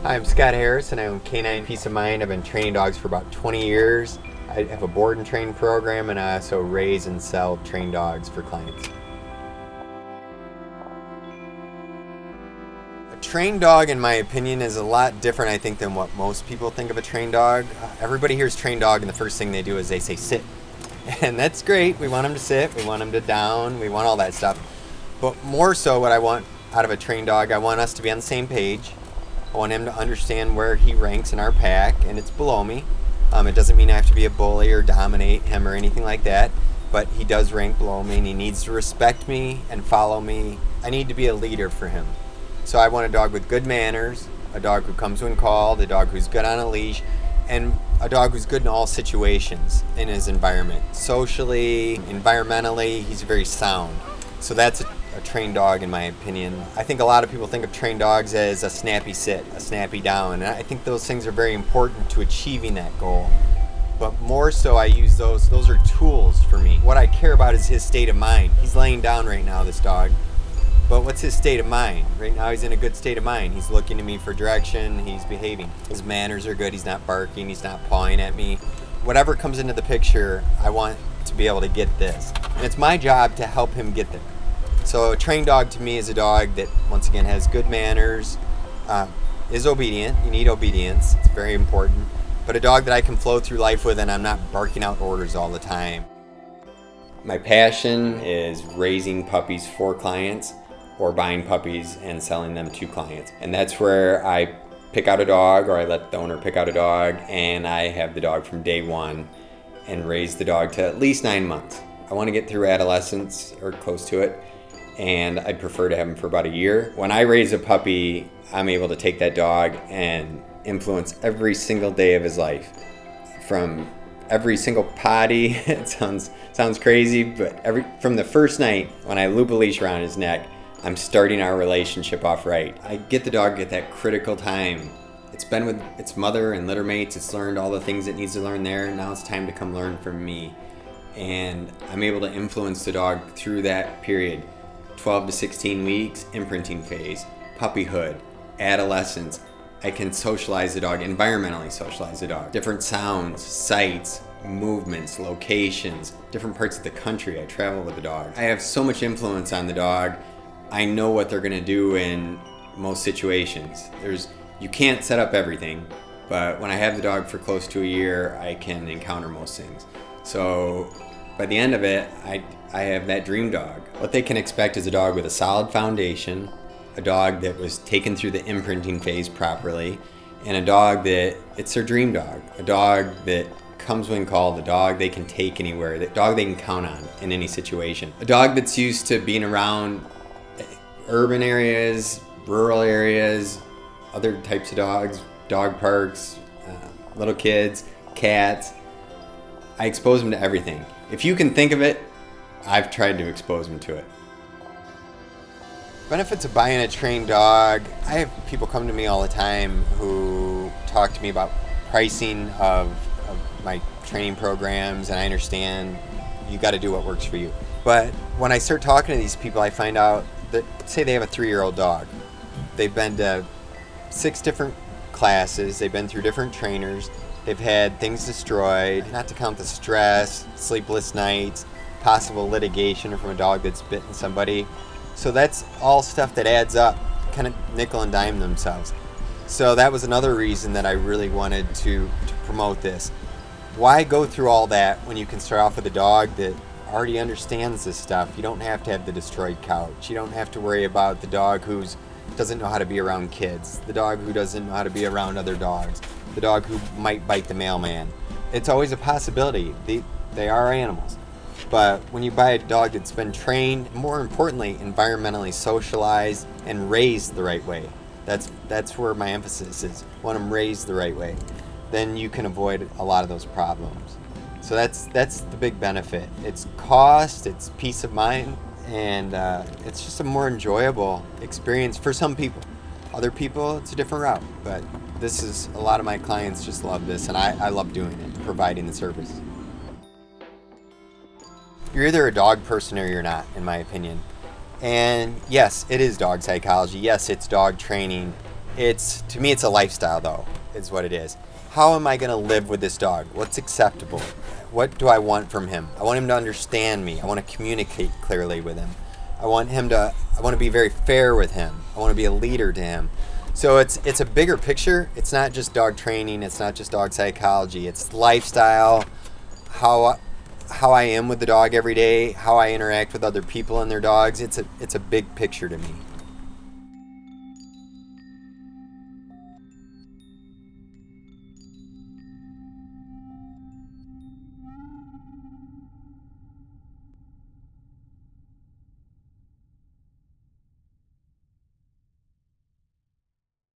Hi, I'm Scott Harris and I own Canine Peace of Mind. I've been training dogs for about 20 years. I have a board and train program, and I also raise and sell trained dogs for clients. A trained dog, in my opinion, is a lot different, I think, than what most people think of a trained dog. Everybody hears trained dog and the first thing they do is they say sit. And that's great. We want them to sit, we want them to down, we want all that stuff. But more so what I want out of a trained dog, I want us to be on the same page. I want him to understand where he ranks in our pack, and it's below me. It doesn't mean I have to be a bully or dominate him or anything like that, but he does rank below me and he needs to respect me and follow me. I need to be a leader for him. So I want a dog with good manners, a dog who comes when called, a dog who's good on a leash, and a dog who's good in all situations in his environment. Socially, environmentally, he's very sound. So that's a trained dog, in my opinion. I think a lot of people think of trained dogs as a snappy sit, a snappy down, and I think those things are very important to achieving that goal. But more so, I use those are tools for me. What I care about is his state of mind. He's laying down right now, this dog. But what's his state of mind? Right now he's in a good state of mind. He's looking to me for direction, he's behaving. His manners are good, he's not barking, he's not pawing at me. Whatever comes into the picture, I want to be able to get this. And it's my job to help him get there. So a trained dog to me is a dog that, once again, has good manners, is obedient. You need obedience, it's very important. But a dog that I can flow through life with and I'm not barking out orders all the time. My passion is raising puppies for clients or buying puppies and selling them to clients. And that's where I pick out a dog, or I let the owner pick out a dog, and I have the dog from day one and raise the dog to at least 9 months. I want to get through adolescence or close to it, and I'd prefer to have him for about a year. When I raise a puppy, I'm able to take that dog and influence every single day of his life. From every single potty, it sounds crazy, but from the first night when I loop a leash around his neck, I'm starting our relationship off right. I get the dog at that critical time. It's been with its mother and litter mates, it's learned all the things it needs to learn there, now it's time to come learn from me. And I'm able to influence the dog through that period. 12 to 16 weeks, imprinting phase, puppyhood, adolescence. I can socialize the dog, environmentally socialize the dog. Different sounds, sights, movements, locations, different parts of the country I travel with the dog. I have so much influence on the dog. I know what they're gonna do in most situations. You can't set up everything, but when I have the dog for close to a year, I can encounter most things. So by the end of it, I have that dream dog. What they can expect is a dog with a solid foundation, a dog that was taken through the imprinting phase properly, and a dog that it's their dream dog. A dog that comes when called, a dog they can take anywhere, a dog they can count on in any situation. A dog that's used to being around urban areas, rural areas, other types of dogs, dog parks, little kids, cats. I expose them to everything. If you can think of it, I've tried to expose them to it. Benefits of buying a trained dog. I have people come to me all the time who talk to me about pricing of my training programs, and I understand you got to do what works for you. But when I start talking to these people, I find out that, say they have a 3-year-old dog. They've been to 6 different classes, they've been through different trainers, they've had things destroyed, not to count the stress, sleepless nights, possible litigation from a dog that's bitten somebody. So that's all stuff that adds up, kind of nickel and dime themselves. So that was another reason that I really wanted to promote this. Why go through all that when you can start off with a dog that already understands this stuff? You don't have to have the destroyed couch. You don't have to worry about the dog who doesn't know how to be around kids, the dog who doesn't know how to be around other dogs, the dog who might bite the mailman. It's always a possibility. They are animals. But when you buy a dog that's been trained, more importantly, environmentally socialized and raised the right way, that's where my emphasis is. Want them raised the right way, then you can avoid a lot of those problems. So that's the big benefit. It's cost, it's peace of mind, and it's just a more enjoyable experience for some people. Other people, it's a different route, but this is, a lot of my clients just love this, and I love doing it, providing the service. You're either a dog person or you're not, in my opinion. And yes, it is dog psychology. Yes, it's dog training. It's, to me, it's a lifestyle, though, is what it is. How am I going to live with this dog? What's acceptable? What do I want from him? I want him to understand me. I want to communicate clearly with him. I want to be very fair with him. I want to be a leader to him. So it's a bigger picture. It's not just dog training. It's not just dog psychology. It's lifestyle, how I am with the dog every day, how I interact with other people and their dogs. It's a big picture to me.